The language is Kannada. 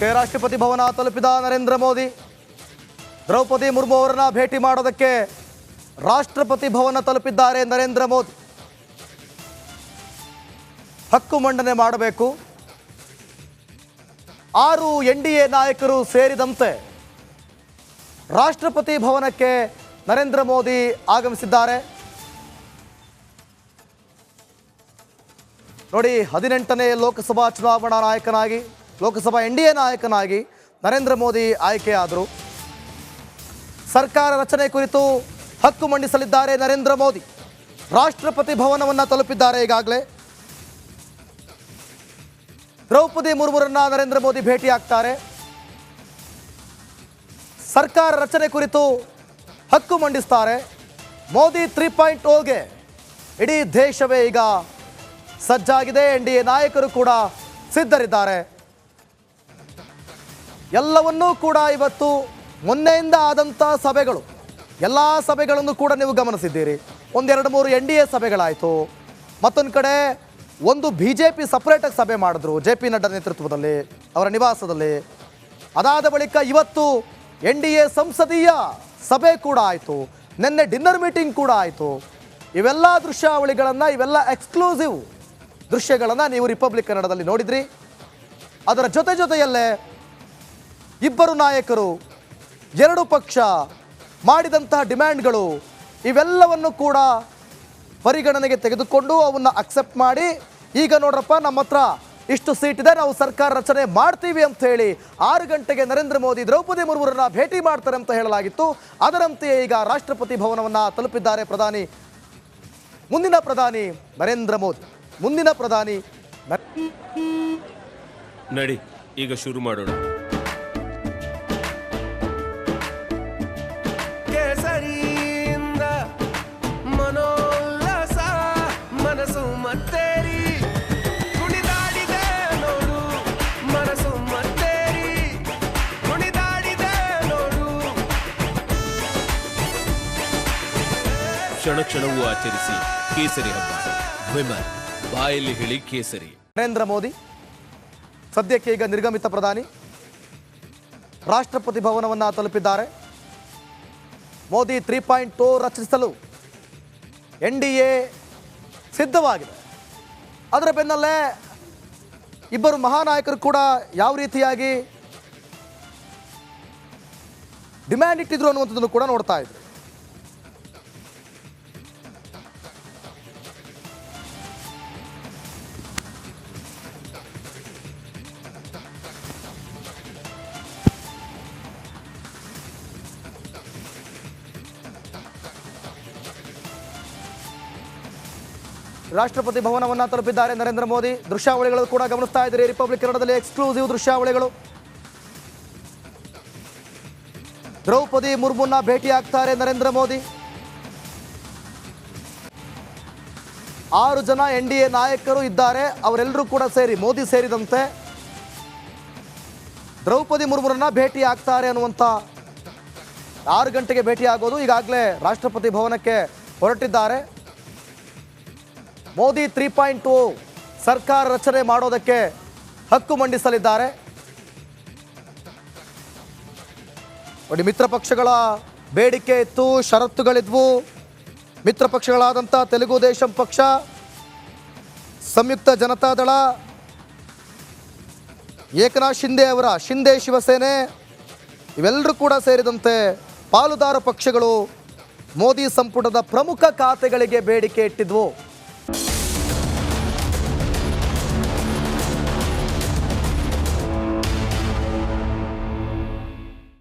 ರಾಷ್ಟ್ರಪತಿ ಭವನ ತಲುಪಿದ ನರೇಂದ್ರ ಮೋದಿ ದ್ರೌಪದಿ ಮುರ್ಮು ಅವರನ್ನ ಭೇಟಿ ಮಾಡೋದಕ್ಕೆ ರಾಷ್ಟ್ರಪತಿ ಭವನ ತಲುಪಿದ್ದಾರೆ ನರೇಂದ್ರ ಮೋದಿ. ಹಕ್ಕು ಮಂಡನೆ ಮಾಡಬೇಕು. 6 NDA ನಾಯಕರು ಸೇರಿದಂತೆ ರಾಷ್ಟ್ರಪತಿ ಭವನಕ್ಕೆ ನರೇಂದ್ರ ಮೋದಿ ಆಗಮಿಸಿದ್ದಾರೆ. ನೋಡಿ, 18ನೇ ಲೋಕಸಭಾ ಚುನಾವಣಾ ನಾಯಕನಾಗಿ, ಲೋಕಸಭಾ NDA ನಾಯಕನಾಗಿ ನರೇಂದ್ರ ಮೋದಿ ಆಯ್ಕೆಯಾದರು. ಸರ್ಕಾರ ರಚನೆ ಕುರಿತು ಹಕ್ಕು ಮಂಡಿಸಲಿದ್ದಾರೆ ನರೇಂದ್ರ ಮೋದಿ. ರಾಷ್ಟ್ರಪತಿ ಭವನವನ್ನು ತಲುಪಿದ್ದಾರೆ. ಈಗಾಗಲೇ ದ್ರೌಪದಿ ಮುರ್ಮುರನ್ನ ನರೇಂದ್ರ ಮೋದಿ ಭೇಟಿಯಾಗ್ತಾರೆ. ಸರ್ಕಾರ ರಚನೆ ಕುರಿತು ಹಕ್ಕು ಮಂಡಿಸ್ತಾರೆ. ಮೋದಿ 3.0ಗೆ ಇಡೀ ದೇಶವೇ ಈಗ ಸಜ್ಜಾಗಿದೆ. NDA ನಾಯಕರು ಕೂಡ ಸಿದ್ಧರಿದ್ದಾರೆ. ಎಲ್ಲವನ್ನೂ ಕೂಡ ಇವತ್ತು ಮೊನ್ನೆಯಿಂದ ಆದಂಥ ಸಭೆಗಳು, ಎಲ್ಲ ಸಭೆಗಳನ್ನು ಕೂಡ ನೀವು ಗಮನಿಸಿದ್ದೀರಿ. 1-2-3 NDA ಸಭೆಗಳಾಯಿತು. ಮತ್ತೊಂದು ಕಡೆ ಒಂದು BJP ಸಪ್ರೇಟಾಗಿ ಸಭೆ ಮಾಡಿದ್ರು JP ನಡ್ಡಾ ನೇತೃತ್ವದಲ್ಲಿ, ಅವರ ನಿವಾಸದಲ್ಲಿ. ಅದಾದ ಬಳಿಕ ಇವತ್ತು NDA ಸಂಸದೀಯ ಸಭೆ ಕೂಡ ಆಯಿತು. ನಿನ್ನೆ ಡಿನ್ನರ್ ಮೀಟಿಂಗ್ ಕೂಡ ಆಯಿತು. ಇವೆಲ್ಲ ದೃಶ್ಯಾವಳಿಗಳನ್ನು, ಇವೆಲ್ಲ ಎಕ್ಸ್ಕ್ಲೂಸಿವ್ ದೃಶ್ಯಗಳನ್ನು ನೀವು ರಿಪಬ್ಲಿಕ್ ಕನ್ನಡದಲ್ಲಿ ನೋಡಿದ್ರಿ. ಅದರ ಜೊತೆಯಲ್ಲೇ ಇಬ್ಬರು ನಾಯಕರು, 2 ಪಕ್ಷ ಮಾಡಿದಂತಹ ಡಿಮ್ಯಾಂಡ್ಗಳು ಇವೆಲ್ಲವನ್ನು ಕೂಡ ಪರಿಗಣನೆಗೆ ತೆಗೆದುಕೊಂಡು ಅವನ್ನು ಅಕ್ಸೆಪ್ಟ್ ಮಾಡಿ, ಈಗ ನೋಡ್ರಪ್ಪ ನಮ್ಮ ಹತ್ರ ಇಷ್ಟು ಸೀಟ್ ಇದೆ, ನಾವು ಸರ್ಕಾರ ರಚನೆ ಮಾಡ್ತೀವಿ ಅಂತ ಹೇಳಿ 6 ಗಂಟೆಗೆ ನರೇಂದ್ರ ಮೋದಿ ದ್ರೌಪದಿ ಮುರ್ಮುರನ್ನ ಭೇಟಿ ಮಾಡ್ತಾರೆ ಅಂತ ಹೇಳಲಾಗಿತ್ತು. ಅದರಂತೆಯೇ ಈಗ ರಾಷ್ಟ್ರಪತಿ ಭವನವನ್ನು ತಲುಪಿದ್ದಾರೆ ಮುಂದಿನ ಪ್ರಧಾನಿ ನರೇಂದ್ರ ಮೋದಿ. ಮುಂದಿನ ಪ್ರಧಾನಿ ನಡಿ, ಈಗ ಶುರು ಮಾಡೋಣ. ಕೇಸರಿಯಿಂದ ಮನೋಲ್ಲಾಸ ಮನಸ್ಸು ಮತ್ತೇರಿ ಕುಣಿದಾಡಿದೆ ನೋಡು, ಮನಸ್ಸು ಮತ್ತೇರಿ ಕುಣಿದಾಡಿದೆ ನೋಡು. ಕ್ಷಣ ಕ್ಷಣವೂ ಆಚರಿಸಿ ಕೇಸರಿ ಹಬ್ಬ. ವಿಮಲ್ ಬಾಯಲ್ಲಿ ಹೇಳಿ ಕೇಸರಿ. ನರೇಂದ್ರ ಮೋದಿ ಸದ್ಯಕ್ಕೆ ಈಗ ನಿರ್ಗಮಿತ ಪ್ರಧಾನಿ ರಾಷ್ಟ್ರಪತಿ ಭವನವನ್ನು ತಲುಪಿದ್ದಾರೆ. ಮೋದಿ 3.0 ರಚಿಸಲು NDA ಸಿದ್ಧವಾಗಿದೆ. ಅದರ ಬೆನ್ನಲ್ಲೇ ಇಬ್ಬರು ಮಹಾನಾಯಕರು ಕೂಡ ಯಾವ ರೀತಿಯಾಗಿ ಡಿಮ್ಯಾಂಡ್ ಇಟ್ಟಿದ್ರು ಅನ್ನುವಂಥದ್ದನ್ನು ಕೂಡ ನೋಡ್ತಾ ಇದ್ರು. ರಾಷ್ಟ್ರಪತಿ ಭವನವನ್ನು ತಲುಪಿದ್ದಾರೆ ನರೇಂದ್ರ ಮೋದಿ. ದೃಶ್ಯಾವಳಿಗಳು ಕೂಡ ಗಮನಿಸ್ತಾ ಇದ್ದೀರಿ ರಿಪಬ್ಲಿಕ್ ಕನ್ನಡದಲ್ಲಿ, ಎಕ್ಸ್ಕ್ಲೂಸಿವ್ ದೃಶ್ಯಾವಳಿಗಳು. ದ್ರೌಪದಿ ಮುರ್ಮುನ್ನ ಭೇಟಿಯಾಗ್ತಾರೆ ನರೇಂದ್ರ ಮೋದಿ. 6 ಜನ NDA ನಾಯಕರು ಇದ್ದಾರೆ. ಅವರೆಲ್ಲರೂ ಕೂಡ ಸೇರಿ, ಮೋದಿ ಸೇರಿದಂತೆ ದ್ರೌಪದಿ ಮುರ್ಮುರನ್ನ ಭೇಟಿ ಆಗ್ತಾರೆ ಅನ್ನುವಂಥ 6 ಗಂಟೆಗೆ ಭೇಟಿಯಾಗೋದು. ಈಗಾಗಲೇ ರಾಷ್ಟ್ರಪತಿ ಭವನಕ್ಕೆ ಹೊರಟಿದ್ದಾರೆ. ಮೋದಿ 3.0 ಸರ್ಕಾರ ರಚನೆ ಮಾಡೋದಕ್ಕೆ ಹಕ್ಕು ಮಂಡಿಸಲಿದ್ದಾರೆ. ನೋಡಿ, ಮಿತ್ರ ಪಕ್ಷಗಳ ಬೇಡಿಕೆ ಇತ್ತು, ಷರತ್ತುಗಳಿದ್ವು. ಮಿತ್ರ ಪಕ್ಷಗಳಾದಂಥ ತೆಲುಗು ದೇಶಂ ಪಕ್ಷ, ಸಂಯುಕ್ತ ಜನತಾದಳ, ಏಕನಾಥ್ ಶಿಂದೆ ಅವರ ಶಿಂದೆ ಶಿವಸೇನೆ, ಇವೆಲ್ಲರೂ ಕೂಡ ಸೇರಿದಂತೆ ಪಾಲುದಾರ ಪಕ್ಷಗಳು ಮೋದಿ ಸಂಪುಟದ ಪ್ರಮುಖ ಖಾತೆಗಳಿಗೆ ಬೇಡಿಕೆ ಇಟ್ಟಿದ್ವು.